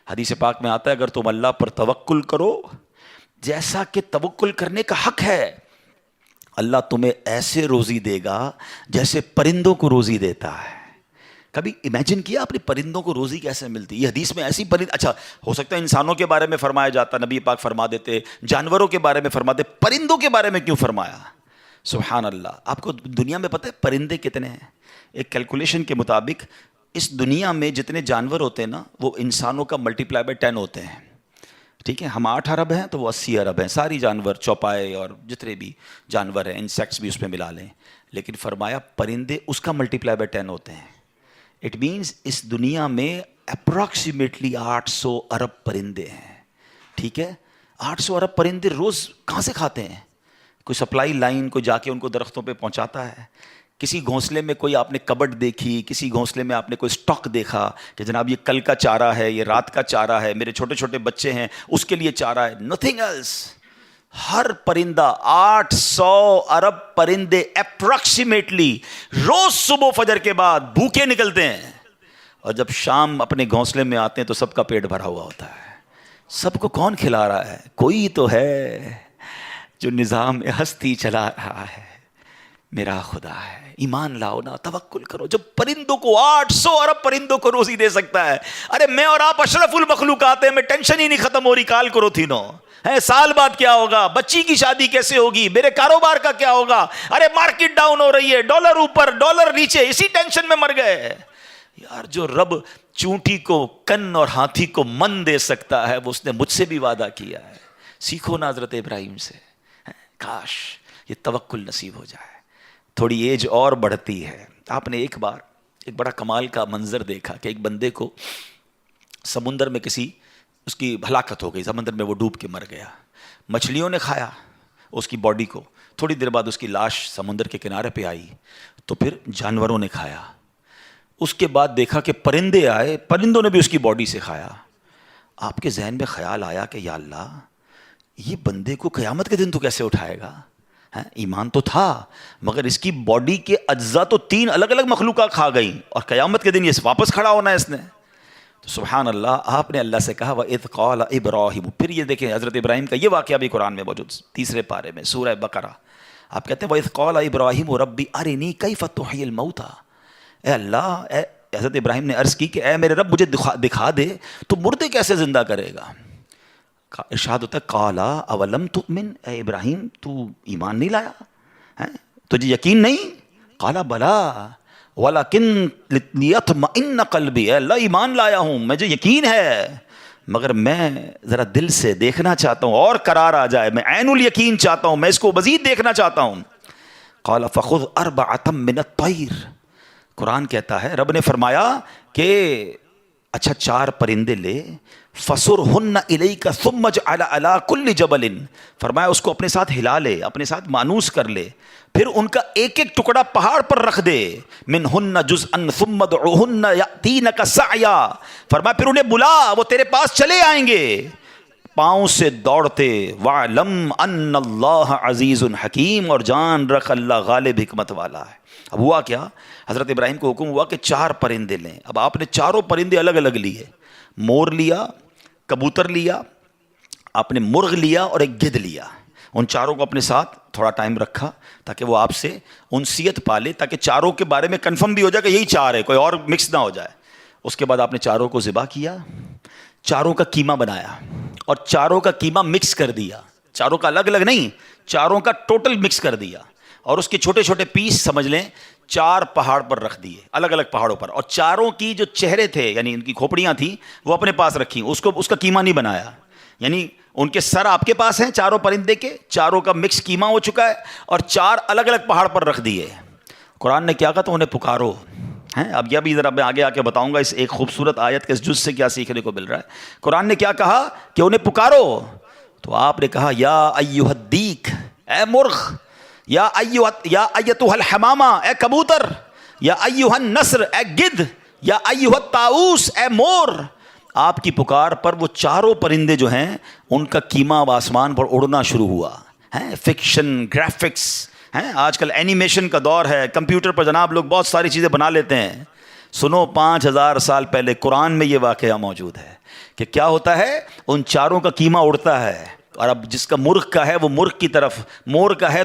حدیث پاک میں آتا ہے اگر تم اللہ پر توکل کرو جیسا کہ توکل کرنے کا حق ہے، اللہ تمہیں ایسے روزی دے گا جیسے پرندوں کو روزی دیتا ہے۔ کبھی امیجن کیا آپ نے پرندوں کو روزی کیسے ملتی؟ یہ حدیث میں ایسی اچھا ہو سکتا ہے انسانوں کے بارے میں فرمایا جاتا، نبی پاک فرما دیتے، جانوروں کے بارے میں فرما دے، پرندوں کے بارے میں کیوں فرمایا؟ سبحان اللہ۔ آپ کو دنیا میں پتہ ہے پرندے کتنے ہیں؟ ایک کیلکولیشن کے مطابق اس دنیا میں جتنے جانور ہوتے ہیں نا وہ انسانوں کا ملٹیپلائی بائی 10 ہوتے ہیں، ٹھیک ہے؟ ہم 8 ارب ہیں تو وہ 80 ارب ہیں، ساری جانور، چوپائے اور جتنے بھی جانور ہیں، انسیکٹس بھی اس میں ملا لیں، لیکن فرمایا پرندے اس کا ملٹیپلائی بائی 10 ہوتے ہیں۔ اٹ مینس اس دنیا میں اپروکسیمیٹلی 800 ارب پرندے ہیں، ٹھیک ہے؟ 800 ارب پرندے روز کہاں سے کھاتے ہیں؟ کوئی سپلائی لائن کو جا کے ان کو درختوں پہ پہنچاتا ہے؟ کسی گھونسلے میں کوئی آپ نے کبڈ دیکھی، کسی گھونسلے میں آپ نے کوئی سٹاک دیکھا کہ جناب یہ کل کا چارہ ہے، یہ رات کا چارہ ہے، میرے چھوٹے چھوٹے بچے ہیں اس کے لیے چارہ ہے؟ Nothing else. ہر پرندہ 800 ارب پرندے اپروکسیمیٹلی روز صبح فجر کے بعد بھوکے نکلتے ہیں، اور جب شام اپنے گھونسلے میں آتے ہیں تو سب کا پیٹ بھرا ہوا ہوتا ہے۔ سب کو کون کھلا رہا ہے؟ کوئی تو ہے جو نظام ہستی چلا رہا ہے، میرا خدا ہے۔ ایمان لاؤ نا، توکل کرو۔ جب پرندوں کو 800 ارب پرندوں کو روزی دے سکتا ہے، ارے میں اور آپ اشرف المخلوقات ہیں، میں ٹینشن ہی نہیں ختم ہو رہی کال کرو تھی نو ہے، سال بعد کیا ہوگا، بچی کی شادی کیسے ہوگی، میرے کاروبار کا کیا ہوگا، ارے مارکیٹ ڈاؤن ہو رہی ہے، ڈالر اوپر ڈالر نیچے، اسی ٹینشن میں مر گئے۔ یار جو رب چونٹی کو کن اور ہاتھی کو من دے سکتا ہے وہ اس نے مجھ سے بھی وعدہ کیا ہے۔ سیکھو نا حضرت ابراہیم سے، کاش یہ توکل نصیب ہو جائے۔ تھوڑی ایج اور بڑھتی ہے، آپ نے ایک بار ایک بڑا کمال کا منظر دیکھا کہ ایک بندے کو سمندر میں اس کی ہلاکت ہو گئی، سمندر میں وہ ڈوب کے مر گیا، مچھلیوں نے کھایا اس کی باڈی کو، تھوڑی دیر بعد اس کی لاش سمندر کے کنارے پہ آئی، تو پھر جانوروں نے کھایا، اس کے بعد دیکھا کہ پرندے آئے، پرندوں نے بھی اس کی باڈی سے کھایا۔ آپ کے ذہن میں خیال آیا کہ یا اللہ یہ بندے کو قیامت کے دن تو کیسے اٹھائے گا؟ ایمان تو تھا مگر اس کی باڈی کے اجزاء تو 3 الگ الگ مخلوقات کھا گئیں، اور قیامت کے دن یہ واپس کھڑا ہونا ہے اس نے۔ تو سبحان اللہ، آپ نے اللہ سے کہا وَإِذْ قَالَ إِبْرَاهِيمُ۔ پھر یہ دیکھیں حضرت ابراہیم کا یہ واقعہ بھی قرآن میں موجود، 3 پارے میں سورہ بقرہ۔ آپ کہتے ہیں وَإِذْ قَالَ إِبْرَاهِيمُ رَبِّ أَرِنِي كَيْفَ تُحْيِي الْمَوْتَى۔ اے اللہ، حضرت ابراہیم نے عرض کی کہ اے میرے رب مجھے دکھا دے تو مردے کیسے زندہ کرے گا؟ ارشاد ہوتا ہے قَالَ أَوَلَمْ تُؤْمِنْ، اے ابراہیم تو ایمان نہیں لایا، تجھے یقین نہیں؟ قَالَ بَلَىٰ وَلَكِنْ لِيَطْمَئِنَّ قَلْبِي، اے اللہ ایمان لایا ہوں، مجھے یقین ہے مگر میں ذرا دل سے دیکھنا چاہتا ہوں اور قرار آ جائے، میں عین الیقین چاہتا ہوں، میں اس کو مزید دیکھنا چاہتا ہوں۔ قَالَ فَخُذْ أَرْبَعَةً مِّنَ الطَّيْرِ، قرآن کہتا ہے رب نے فرمایا کہ اچھا 4 پرندے لے، فَصُرْهُنَّ إِلَيْكَ ثُمَّ اجْعَلْ عَلَىٰ كُلِّ جَبَلٍ، فرمایا اس کو اپنے ساتھ ہلا لے، اپنے ساتھ مانوس کر لے، پھر ان کا ایک ایک ٹکڑا پہاڑ پر رکھ دے، مِنْهُنَّ جُزْءًا ثُمَّ ادْعُهُنَّ يَأْتِينَكَ سَعْيًا، فرمایا پھر انہیں بلا، وہ تیرے پاس چلے آئیں گے پاؤں سے دوڑتے، وَاعْلَمْ أَنَّ اللَّهَ عَزِيزٌ حَكِيمٌ، اور جان رکھ اللہ غالب حکمت والا ہے۔ اب ہوا کیا، حضرت ابراہیم کو حکم ہوا کہ 4 پرندے لیں۔ اب آپ نے چاروں پرندے الگ الگ لیے، مور لیا، کبوتر لیا، آپ نے مرغ لیا اور ایک گدھ لیا، ان چاروں کو اپنے ساتھ تھوڑا ٹائم رکھا تاکہ وہ آپ سے انسیت پالے، تاکہ چاروں کے بارے میں کنفرم بھی ہو جائے کہ یہی 4 ہے، کوئی اور مکس نہ ہو جائے۔ اس کے بعد آپ نے چاروں کو ذبح کیا، چاروں کا قیمہ بنایا اور چاروں کا قیمہ مکس کر دیا، چاروں کا الگ الگ نہیں، چاروں کا ٹوٹل مکس کر دیا، اور اس کے چھوٹے چھوٹے پیس سمجھ لیں 4 پہاڑ پر رکھ دیے، الگ الگ پہاڑوں پر، اور چاروں کی جو چہرے تھے یعنی ان کی کھوپڑیاں تھیں وہ اپنے پاس رکھی، اس کا قیمہ نہیں بنایا، یعنی ان کے سر آپ کے پاس ہیں چاروں پرندے کے، چاروں کا مکس قیمہ ہو چکا ہے، اور 4 الگ الگ پہاڑ پر رکھ دیے۔ قرآن نے کیا کہا تو انہیں پکارو ہیں، اب یہ بھی ذرا میں آگے آ کے بتاؤں گا اس ایک خوبصورت آیت کے اس جز سے کیا سیکھنے کو مل رہا ہے۔ قرآن نے کیا کہا کہ انہیں پکارو، تو آپ نے کہا یا ایھا الدیک، اے مرغ، یا ایتھا الحمامہ، اے کبوتر، یا ایھا النسر، اے گدھ، یا ایھا الطاؤس، اے مور۔ آپ کی پکار پر وہ چاروں پرندے جو ہیں ان کا قیمہ اب آسمان پر اڑنا شروع ہوا ہے۔ فکشن، گرافکس ہیں، آج کل اینیمیشن کا دور ہے، کمپیوٹر پر جناب لوگ بہت ساری چیزیں بنا لیتے ہیں، سنو 5000 سال پہلے قرآن میں یہ واقعہ موجود ہے کہ کیا ہوتا ہے، ان چاروں کا کیما اڑتا ہے، اور اب جس کا مرغ کا ہے وہ مرغ کی طرف، مور کا ہے